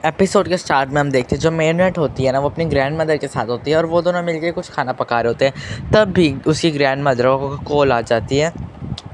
Episode के start में हम देखते हैं जो मेनट होती है ना वो अपनी ग्रैंड मदर के साथ होती है और वो दोनों मिलकर कुछ खाना पका रहे होते हैं। तब भी उसकी ग्रैंड मदर को कॉल आ जाती है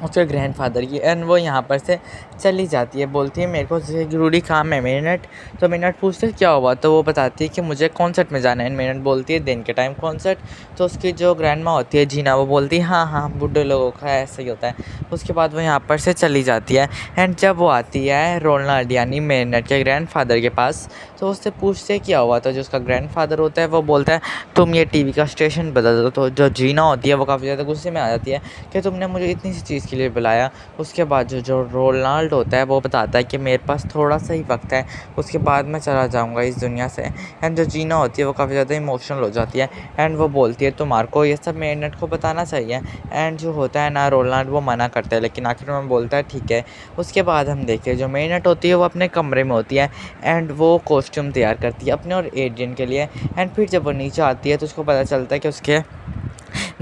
उसके ग्रैंडफादर की एंड वो यहाँ पर से चली जाती है। बोलती है मेरे को ज़रूरी काम है मिनट। तो मिनट पूछते हैं क्या हुआ, तो वो बताती है कि मुझे कॉन्सर्ट में जाना है। मिनट बोलती है दिन के टाइम कॉन्सर्ट। तो उसकी जो ग्रैंड माँ होती है जीना, वो बोलती है हाँ हाँ बूढ़े लोगों का ऐसा ही होता है। उसके बाद वो यहाँ पर से चली जाती है एंड जब वो आती है रोनाल्ड यानी मिनट के ग्रैंडफादर के पास, तो उससे पूछते क्या हुआ। तो जो उसका ग्रैंडफादर होता है वो बोलता है तुम ये टीवी का स्टेशन बदल दो। तो जो जीना होती है वो काफ़ी ज़्यादा गुस्से में आ जाती है कि तुमने मुझे इतनी सी चीज़ के लिए बुलाया। उसके बाद जो रोनाल्ड होता है वो बताता है कि मेरे पास थोड़ा सा ही वक्त है, उसके बाद मैं चला जाऊंगा इस दुनिया से। एंड जो जीना होती है वो काफ़ी ज़्यादा इमोशनल हो जाती है एंड वो बोलती है तुम्हारे को ये सब मेनट को बताना चाहिए। एंड जो होता है ना रोनाल्ड वो मना करता है, लेकिन आखिर में बोलता है ठीक है। उसके बाद हम देखते हैं जो मेनट होती है वो अपने कमरे में होती है एंड वो कॉस्ट्यूम तैयार करती है अपने और एड्रियन के लिए। एंड फिर जब वो नीचे आती है तो उसको पता चलता है कि उसके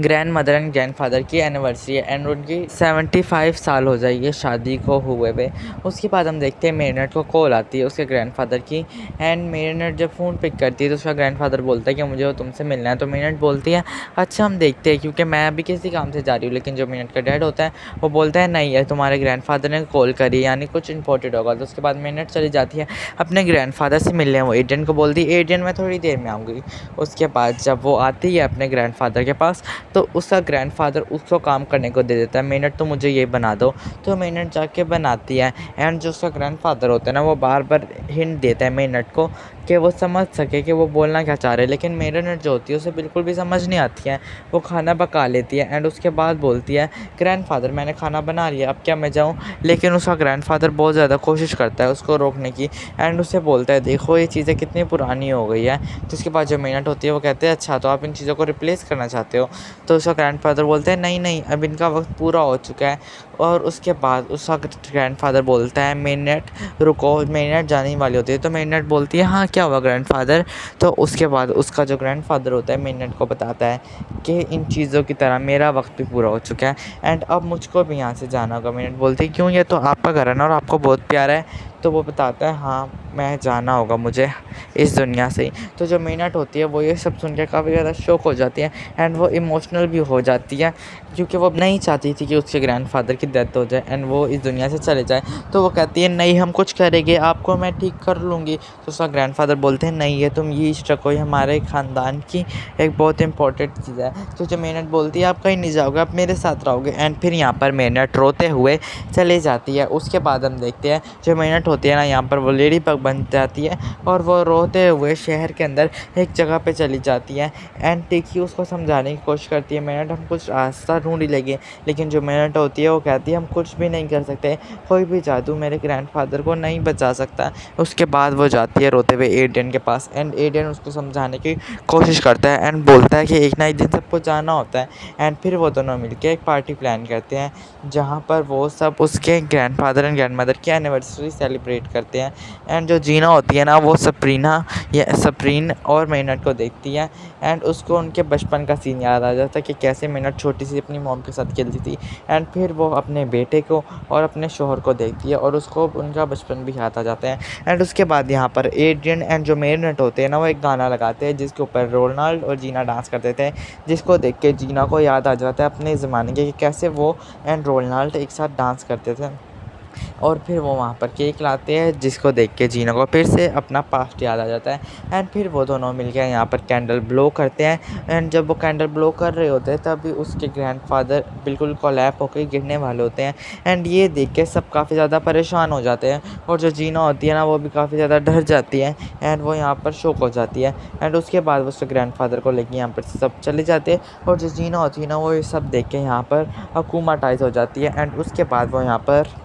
grand mother and grand father की एनिवर्सरी है एंड उनकी 75 साल हो जाएगी शादी को हुए हुए। उसके बाद हम देखते हैं मेरिनेट को कॉल आती है उसके ग्रैंड फादर की एंड मेरिनेट जब फ़ोन पिक करती है तो उसका ग्रैंड फादर बोलता है कि मुझे वो तुमसे मिलना है। तो मेरिनेट बोलती है अच्छा हम देखते हैं क्योंकि मैं अभी किसी काम से जा रही हूँ। लेकिन जो मेरिनेट का डैड होता है वो बोलता है नहीं है तुम्हारे ग्रैंड फादर ने कॉल करी यानी कुछ इंपॉर्टेंट होगा। तो उसके बाद मेरिनेट चली जाती है अपने ग्रैंड फादर से मिलने। वो एडियन को बोलती है एडियन मैं थोड़ी देर में आऊँगी। उसके बाद जब वो आती है अपने ग्रैंड फादर के पास तो उसका ग्रैंडफादर उसको काम करने को दे देता है, मिनट तो मुझे ये बना दो। तो मिनट जाके बनाती है एंड जो उसका ग्रैंडफादर होता है ना वो बार बार हिंट देता है मिनट को कि वो समझ सके कि वो बोलना क्या चाह रहे हैं। लेकिन मिनट जो होती है उसे बिल्कुल भी समझ नहीं आती है। वो खाना पका लेती है एंड उसके बाद बोलती है ग्रैंडफादर मैंने खाना बना लिया अब क्या मैं जाऊँ। लेकिन उसका ग्रैंडफादर बहुत ज़्यादा कोशिश करता है उसको रोकने की एंड उससे बोलता है देखो ये चीज़ें कितनी पुरानी हो गई है। तो उसके बाद जो मिनट होती है वो कहते हैं अच्छा तो आप इन चीज़ों को रिप्लेस करना चाहते हो। तो उसका ग्रैंडफादर बोलते हैं नहीं नहीं अब इनका वक्त पूरा हो चुका है। और उसके बाद उसका ग्रैंडफादर बोलता है मिनट रुको। मिनट जाने वाली होती है तो मिनट बोलती है हाँ क्या हुआ ग्रैंडफादर। तो उसके बाद उसका जो ग्रैंडफादर होता है मिनट को बताता है कि इन चीज़ों की तरह मेरा वक्त भी पूरा हो चुका है एंड अब मुझको भी यहाँ से जाना होगा। मिनट बोलती है क्यों, ये तो आपका घर है ना और आपको बहुत प्यारा है। तो वो बताता है हाँ मैं जाना होगा मुझे इस दुनिया से ही। तो जो मिनट होती है वो ये सब सुन के काफ़ी ज़्यादा शॉक हो जाती है एंड वो इमोशनल भी हो जाती है क्योंकि वो नहीं चाहती थी कि उसके ग्रैंडफादर की डेथ हो जाए एंड वो इस दुनिया से चले जाए। तो वो कहती है नहीं हम कुछ करेंगे आपको मैं ठीक कर लूँगी। तो उसका ग्रैंडफादर बोलते हैं नहीं ये तुम ये इष्ट रखो, ये हमारे ख़ानदान की एक बहुत इंपॉर्टेंट चीज़ है। तो जो मिनट बोलती है आप कहीं नहीं जाओगे आप मेरे साथ रहोगे एंड फिर यहाँ पर मिनट रोते हुए चले जाती है। उसके बाद हम देखते हैं जो मिनट होती है ना यहाँ पर वो लेडी बग बन जाती है और वो रोते हुए शहर के अंदर एक जगह पे चली जाती है एंड टिकी उसको समझाने की कोशिश करती है मिनट हम कुछ रास्ता ढूंढ ही लेंगे। लेकिन जो मिनट होती है वो कहती है हम कुछ भी नहीं कर सकते, कोई भी जादू मेरे ग्रैंडफादर को नहीं बचा सकता। उसके बाद वो जाती है रोते हुए एडियन के पास एंड एडियन उसको समझाने की कोशिश करता है एंड बोलता है कि एक ना एक दिन सबको जाना होता है। एंड फिर वो दोनों मिलकर एक पार्टी प्लान करते हैं जहाँ पर वो सब उसके ग्रैंडफादर एंड ग्रैंडमदर की एनिवर्सरी सेलिब्रेट करते हैं। एंड जो जीना होती है ना वो सप्रीन और मिनट को देखती है एंड उसको उनके बचपन का सीन याद आ जाता है कि कैसे मिनट छोटी सी अपनी मॉम के साथ खेलती थी। एंड फिर वो अपने बेटे को और अपने शोहर को देखती है और उसको उनका बचपन भी याद आ जाता है। एंड उसके बाद यहाँ पर एड्रियन एंड जो मिनट होते हैं ना वो एक गाना लगाते हैं जिसके ऊपर रोनाल्ड और जीना डांस करते थे, जिसको देख के जीना को याद आ जाता है अपने ज़माने के कि कैसे वो एंड रोनाल्ड एक साथ डांस करते थे। और फिर वो वहाँ पर केक लाते हैं जिसको देख के जीना को फिर से अपना पास्ट याद आ जाता है एंड फिर वो दोनों मिलकर यहाँ पर कैंडल ब्लो करते हैं। एंड जब वो कैंडल ब्लो कर रहे होते हैं तभी उसके ग्रैंडफादर बिल्कुल कोलैप्स होकर गिरने वाले होते हैं एंड ये देख के सब काफ़ी ज़्यादा परेशान हो जाते हैं। और जो जीना होती है ना वो भी काफ़ी ज़्यादा डर जाती है एंड वो यहाँ पर शॉक हो जाती है। एंड उसके बाद वो उसके ग्रैंडफादर को लेके यहाँ पर सब चले जाते हैं और जो जीना होती है ना वो ये सब देख के यहाँ पर अकूमाटाइज हो जाती है एंड उसके बाद वो यहाँ पर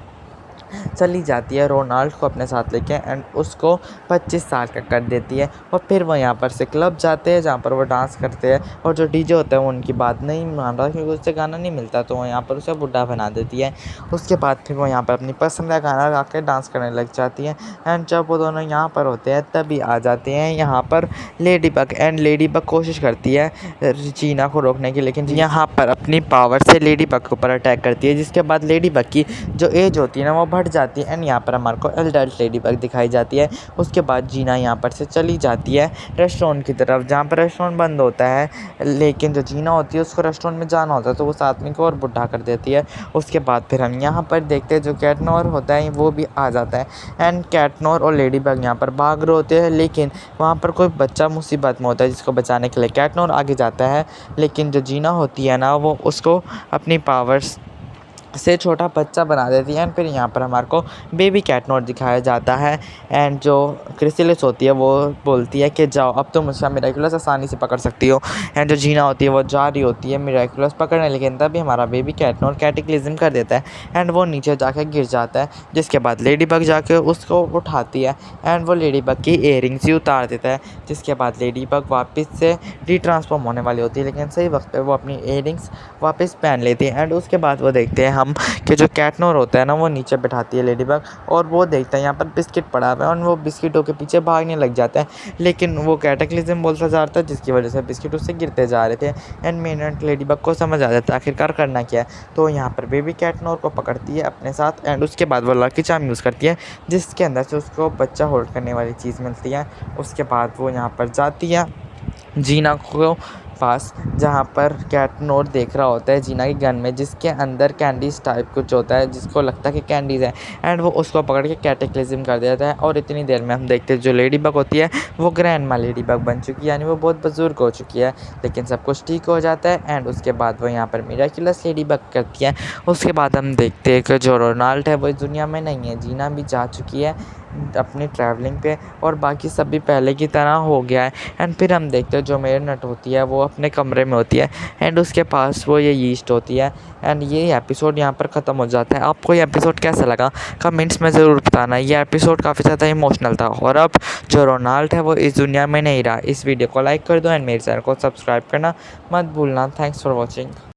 चली जाती है रोनाल्ड को अपने साथ लेके एंड उसको 25 साल का कर देती है। और फिर वो यहाँ पर से क्लब जाते हैं जहाँ पर वो डांस करते हैं और जो डीजे होता है वो उनकी बात नहीं मान रहा क्योंकि उससे गाना नहीं मिलता तो वो यहाँ पर उसे बुढ़ा बना देती है। उसके बाद फिर वो यहाँ पर अपनी पसंद का गाना गा के डांस करने लग जाती है एंड जब वो दोनों यहाँ पर होते हैं तभी आ जाते हैं यहाँ पर lady bug and lady bug कोशिश करती है जीना को रोकने की, लेकिन यहाँ पर अपनी पावर से लेडी बग के ऊपर अटैक करती है जिसके बाद लेडी बग की जो एज होती है ना वो बढ़ हट जाती है एंड यहाँ पर हमारे को एडल्ट लेडी बग दिखाई जाती है। उसके बाद जीना यहाँ पर से चली जाती है रेस्टोरेंट की तरफ, जहाँ पर रेस्टोरेंट बंद होता है, लेकिन जो जीना होती है उसको रेस्टोरेंट में जाना होता है, तो वो उस आदमी को और बुढ़ा कर देती है। उसके बाद फिर हम यहाँ पर देखते हैं जो कैटनोर होता है वो भी आ जाता है एंड कैटनोर और लेडी बग यहाँ पर भाग रहे होते हैं, लेकिन वहाँ पर कोई बच्चा मुसीबत में होता है जिसको बचाने के लिए कैटनोर आगे जाता है, लेकिन जो जीना होती है ना वो उसको अपनी पावर्स से छोटा बच्चा बना देती है एंड फिर यहाँ पर हमारे को बेबी कैटनोर दिखाया जाता है एंड जो क्रिसिलिस होती है वो बोलती है कि जाओ अब तुम उसका मिराकुलस आसानी से पकड़ सकती हो एंड जो जीना होती है वो जा रही होती है मिराकुलस पकड़ने, लेकिन तभी हमारा बेबी कैटनोर कैटेक्लिज्म कर देता है एंड वो नीचे जाकर गिर जाता है, जिसके बाद लेडी बग जाके उसको उठाती है एंड वो लेडी बग की इयरिंग्स ही उतार देता है, जिसके बाद लेडी बग वापस से रीट्रांसफॉर्म होने वाली होती है, लेकिन सही वक्त पे वो अपनी इयरिंग्स वापस पहन लेती है एंड उसके बाद वो देखते हैं हम कि जो कैटनोर होता है ना वो नीचे बैठाती है लेडी बग और वो देखता है यहाँ पर बिस्किट पड़ा हुआ है और वो बिस्किटों के पीछे भागने लग जाता है, लेकिन वो कैटेक्लिज्म बोलता जा रहा था जिसकी वजह से बिस्किट उससे गिरते जा रहे थे एंड मेन लेडी बग को समझ आ जाता है आखिरकार करना क्या है, तो यहाँ पर बेबी कैटनोर को पकड़ती है अपने साथ एंड उसके बाद वो लकी चार्म यूज़ करती है जिसके अंदर से उसको बच्चा होल्ड करने वाली चीज़ मिलती है। उसके बाद वो यहाँ पर जाती है जीना को पास, जहाँ पर कैटनोर देख रहा होता है जीना की गन में जिसके अंदर कैंडीज टाइप कुछ होता है जिसको लगता है कि कैंडीज़ है एंड वो उसको पकड़ के कैटेक्लिज्म कर देता है और इतनी देर में हम देखते हैं जो लेडी बग होती है वो ग्रैंड माँ लेडी बग बन चुकी है, यानी वो बहुत बुजुर्ग हो चुकी है, लेकिन सब कुछ ठीक हो जाता है एंड उसके बाद वो यहाँ पर मिराकुलस लेडी बग करती है। उसके बाद हम देखते हैं कि जो रोनाल्ड है वो इस दुनिया में नहीं है, जीना भी जा चुकी है अपनी ट्रैवलिंग पे और बाकी सब भी पहले की तरह हो गया है एंड फिर हम देखते हैं जो मेरीनेट होती है वो अपने कमरे में होती है एंड उसके पास वो ये यीस्ट होती है एंड ये एपिसोड यहाँ पर ख़त्म हो जाता है। आपको ये एपिसोड कैसा लगा कमेंट्स में ज़रूर बताना। ये एपिसोड काफ़ी ज़्यादा इमोशनल था और अब जो रोनाल्ड है वो इस दुनिया में नहीं रहा। इस वीडियो को लाइक कर दो एंड मेरे चैनल को सब्सक्राइब करना मत भूलना। Thanks for watching.